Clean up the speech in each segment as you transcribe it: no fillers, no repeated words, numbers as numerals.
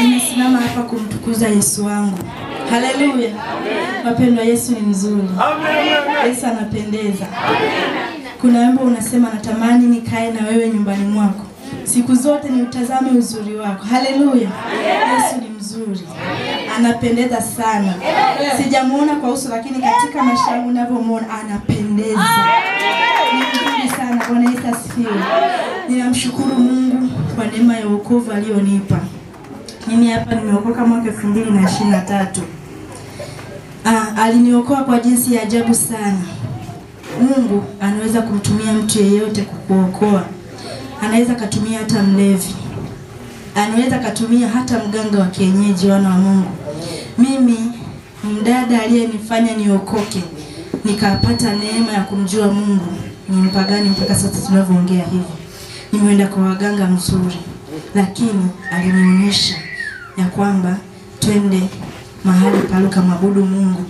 Nimesimama hapa kumtukuza Yesu wangu. Haleluya. Wapendwa, Yesu ni mzuri. Yesu anapendeza. Kuna wimbo unasema natamani nikae na wewe nyumbani mwako. Siku zote ni utazame uzuri wako. Haleluya. Yesu ni mzuri. Anapendeza sana. Sijamuona kwa uso lakini katika maisha yangu ninavyomuona anapendeza. Ni mzuri sana. Bwana Yesu asifiwe. Ninamshukuru Mungu kwa neema ya wokovu alionipa. Mimi hapa nimeokoka mwaka 2023. Aliniokoa kwa jinsi ya ajabu sana. Mungu anaweza kumtumia mtu yeyote kukuokoa. Anaweza kutumia hata mlevi. Anaweza kutumia hata mganga wa kienyeji, wana wa Mungu. Mimi mdada aliyenifanya niokoke, nikapata neema ya kumjua Mungu, ni mpagani mpaka sasa tunavyoongea hivi. Nimeenda kwa waganga mzuri, lakini alinionyesha ya kwamba twende mahali paluka mabudu Mungu.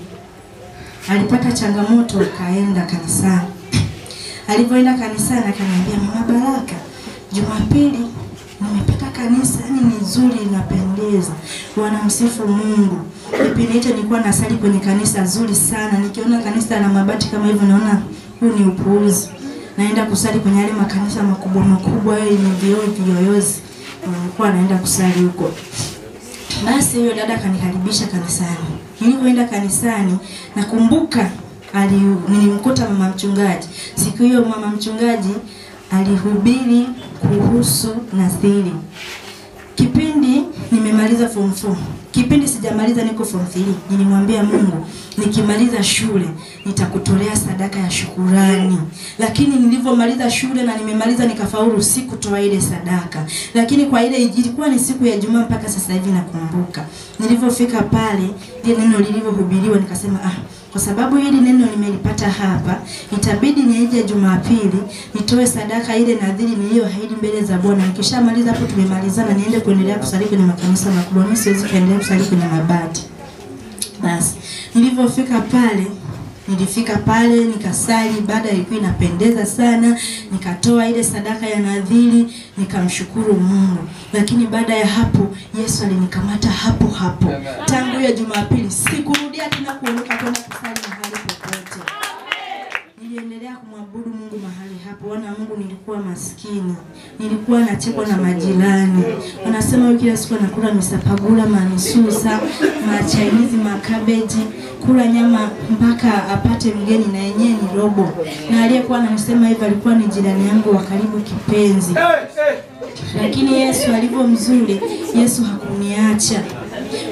Alipata changamoto akaenda kanisani. Alipoenda kanisani akaniambia, Mama Baraka, Jumapili nimepata kanisa ni nzuri, linapendeza. Wanamsifu Mungu. Kipindi hicho nilikuwa nasali kwenye kanisa zuri sana. Nikiona kanisa la mabati kama hivyo naona huu ni upuuzi. Naenda kusali kwenye yale makanisa makubwa makubwa yenye viyoyozi. Nilikuwa naenda kusali huko. Basi huyo dada akanikaribisha kanisani. Nilipoenda kanisani nakumbuka nilimkuta mama mchungaji. Siku hiyo mama mchungaji alihubiri kuhusu nadhiri. Kipindi nimemaliza form 4. Kipindi sijamaliza niko form 3. Nilimwambia Mungu, nikimaliza shule nitakutolea sadaka ya shukurani. Lakini nilipomaliza shule na nimemaliza nikafaulu, sikutoa ile sadaka. Lakini kwa ile ilikuwa ni siku ya Ijumaa, mpaka sasa hivi nakumbuka. Nilipofika pale, ile neno lilivyohubiriwa nikasema, kwa sababu hili neno nimelipata hapa, itabidi nije Jumapili nitoe sadaka ile nadhiri niliyoahidi mbele za Bwana. Nikishamaliza hapo tumemalizana, niende kuendelea kusali kwenye makanisa makubwa. Mimi siwezi kuendelea kusali kwenye mabati. Basi nilifika pale nikasali, baada ilikuwa inapendeza sana, nikatoa ile sadaka ya nadhiri, nikamshukuru Mungu. Lakini baada ya hapo Yesu alinikamata hapo. Tangu ya Jumapili sikurudia tena kuondoka kwenda kusali mahali popote. Niliendelea kumwabudu Mungu mahali hapo. Wana Mungu, nilikuwa maskini. Nilikuwa nachekwa na majirani. Wanasema wewe kila siku anakula misapagula, manisusa, machainizi, makabeji, kula nyama mpaka apate mgeni na yenyewe ni robo. Na aliyekuwa ananisema hivyo alikuwa ni jirani yangu wa karibu kipenzi. Lakini Yesu alivyo mzuri, Yesu hakuniacha.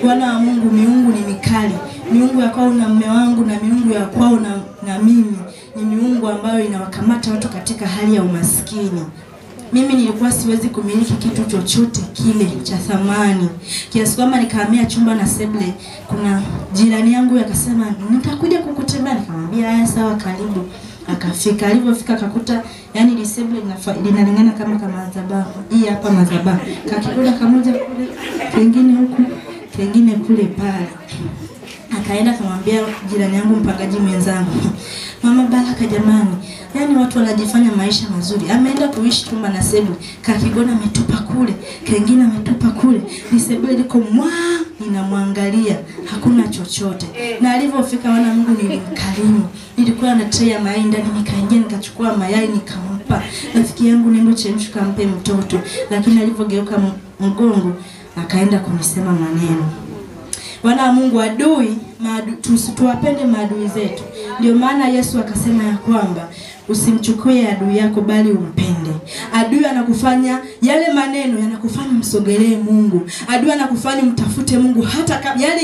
Wana wa Mungu, miungu ni mikali. Miungu ya kwao na mume wangu na miungu ya kwao na mimi ni miungu ambayo inawakamata watu katika hali ya umaskini. Mimi nilikuwa siwezi kumiliki kitu chochote kile cha thamani. Kiasi kwamba nikahamia chumba na sebule. Kuna jirani yangu akasema, nitakuja kukutembea. Nikamwambia haya sawa, karibu. Akafika. Alipofika akakuta yani ile sebule linalingana kama madhabahu. Hii hapa madhabahu. Kakikuda kamoja kule, kingine huku, kingine kule pale. Akaenda kumwambia jirani yangu mpangaji mwenzangu, Mama Baraka, jamani, yani watu wanajifanya maisha mazuri. Ameenda kuishi chumba na sebule, kakigona ametupa kule, kengine ametupa kule. Ni sebule liko ninamwangalia, hakuna chochote. Na alipofika, wana Mungu, nilimkarimu. Nilikuwa na tray ya mayai ndani, nikaingia nikachukua mayai nikampa. Rafiki yangu nendo chemsha kampe mtoto. Lakini alipogeuka mgongo akaenda kunisema maneno. Wana wa Mungu, tuwapende maadui zetu. Ndio maana Yesu akasema ya kwamba usimchukue adui yako bali umpende. Adui anakufanya yale maneno yanakufanya msogelee Mungu. Adui anakufanya mtafute Mungu, hata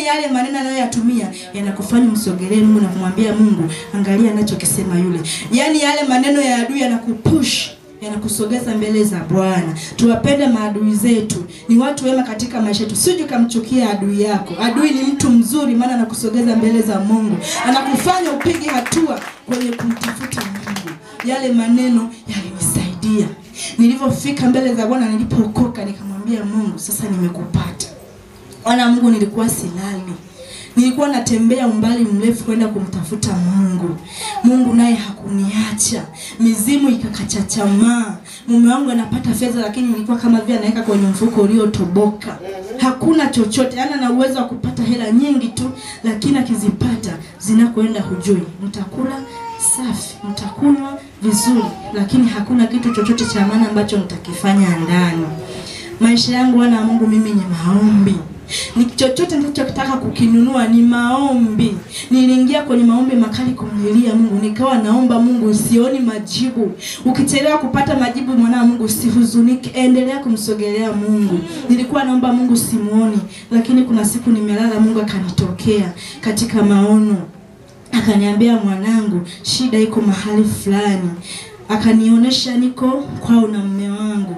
yale maneno anayoyatumia yanakufanya msogelee Mungu na kumwambia Mungu, angalia anachokisema yule. Yani yale maneno ya adui yanakupush, yanakusogeza mbele za Bwana. Tuwapende maadui zetu. Ni watu wema katika maisha yetu. Sije kumchukia adui yako. Adui ni mtu mzuri, maana anakusogeza mbele za Mungu. Anakufanya upige hatua kwenye kumtafuta Mungu. Yale maneno yalinisaidia. Nilipofika mbele za Bwana, nilipookoka, nikamwambia Mungu, sasa nimekupata. Wana Mungu, nilikuwa silali. Nilikuwa natembea umbali mrefu kwenda kumtafuta Mungu. Mungu naye hakuniacha. Mizimu ikakachachamaa. Mume wangu anapata fedha, lakini nilikuwa kama vile anaweka kwenye mfuko uliotoboka. hakuna chochote. Ana uwezo wa kupata hela nyingi tu, lakini akizipata zinakoenda hujui. Mtakula safi, mtakunywa vizuri, lakini hakuna kitu chochote cha maana ambacho mtakifanya ndani. Maisha yangu wana wa Mungu mimi ni maombi. Ni chochote ninachotaka kukinunua ni maombi. Niliingia kwenye maombi makali kumlilia Mungu, nikawa naomba Mungu, sioni majibu. Ukichelewa kupata majibu mwana wa Mungu usihuzunike, endelea kumsogelea Mungu. Nilikuwa naomba Mungu simuoni, lakini kuna siku nimelala Mungu akanitokea katika maono. Akaniambia, mwanangu, shida iko mahali fulani. Akanionyesha niko kwao na mume wangu.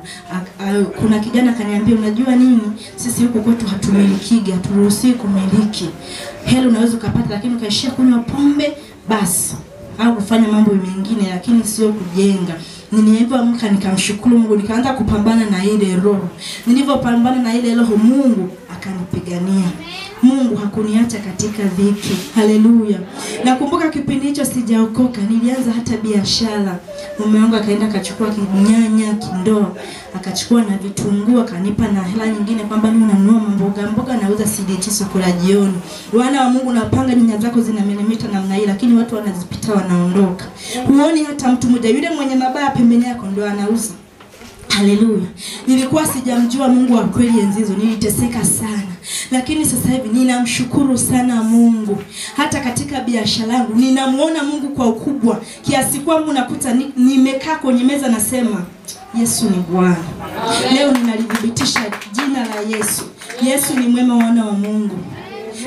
Kuna kijana akaniambia, unajua nini? Sisi huko kwetu hatumiliki, haturuhusi kumiliki. Hela unaweza kupata, lakini ukaishia kunywa pombe basi, au kufanya mambo mengine, lakini sio kujenga. Nilipoamka nikamshukuru Mungu, nikaanza kupambana na ile roho. Nilipopambana na ile roho, Mungu akanipigania. Mungu hakuniacha katika dhiki. Haleluya. Nakumbuka kipindi hicho sijaokoka, nilianza hata biashara. Mume wangu akaenda akachukua kinyanya, kindoo, akachukua na vitunguu, akanipa na hela nyingine kwamba mimi nanunua mboga nauza CDT soko la jioni. Wana wa Mungu, napanga nyanya zako zinamelemeta namna hii, lakini watu wanazipita wanaondoka. Huoni hata mtu mmoja, yule mwenye mabaya pembeni yako ndio anauza. Haleluya. Nilikuwa sijamjua Mungu wa kweli enzizo, niliteseka sana. Lakini sasa hivi ninamshukuru sana Mungu. Hata katika biashara yangu ninamuona Mungu kwa ukubwa, kiasi kwamba nakuta nimekaa kwenye meza nasema, Yesu ni Bwana. Leo ninalithibitisha jina la Yesu. Yesu ni mwema, wana wa Mungu.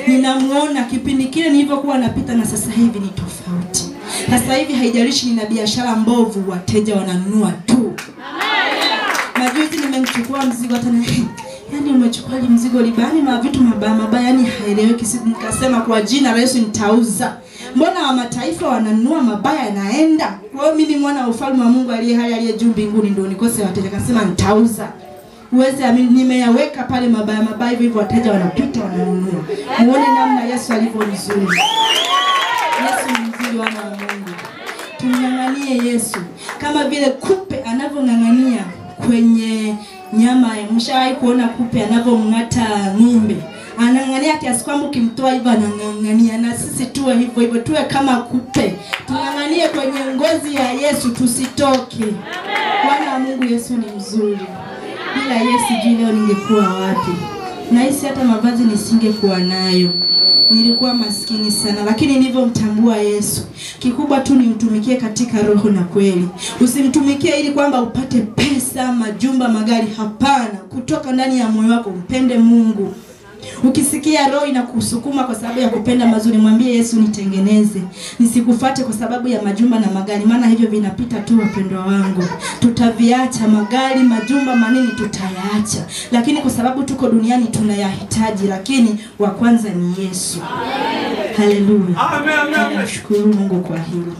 Ninamuona kipindi kile nilipokuwa napita na sasa hivi ni tofauti. Sasa hivi haijalishi nina biashara mbovu, wateja wananunua tu. Majuzi nimemchukua mzigo hata yani umechukua mzigo libani na vitu mabaya yani haeleweki. Nikasema kwa jina la Yesu nitauza. Mbona wa mataifa wananunua mabaya yanaenda? Kwa hiyo mimi mwana wa ufalme wa Mungu aliye hai aliye juu mbinguni ndio nikose wateja. Akasema nitauza. Uweze nimeyaweka pale mabaya hivyo wateja wanapita wananunua. Muone namna Yesu alivyo mzuri. Yesu ni mzuri, wana wa Mungu. Tumng'ang'anie Yesu kama vile kupe anavyong'ang'ania kwenye nyama. Mshawahi kuona kupe anavyomng'ata ng'ombe? Anang'ang'ania kiasi kwamba ukimtoa hivyo anang'ang'ania. Na sisi tuwe hivyo, tuwe kama kupe. Tung'ang'anie kwenye ngozi ya Yesu, tusitoke. Bwana wa Mungu, Yesu ni mzuri. Bila Yesu leo ningekuwa wapi? Nahisi hata mavazi nisingekuwa nayo. Nilikuwa maskini sana, lakini nilivyomtambua Yesu, kikubwa tu nimtumikie katika roho na kweli. Usimtumikie ili kwamba upate pesa, majumba, magari. Hapana, kutoka ndani ya moyo wako mpende Mungu. Ukisikia roho inakusukuma kwa sababu ya kupenda mazuri, mwambie Yesu, nitengeneze. Nisikufuate kwa sababu ya majumba na magari, maana hivyo vinapita tu wapendwa wangu. Tutaviacha magari, majumba, manini tutayaacha. Lakini kwa sababu tuko duniani tunayahitaji, lakini wa kwanza ni Yesu. Haleluya. Amen. Nashukuru Mungu kwa hilo.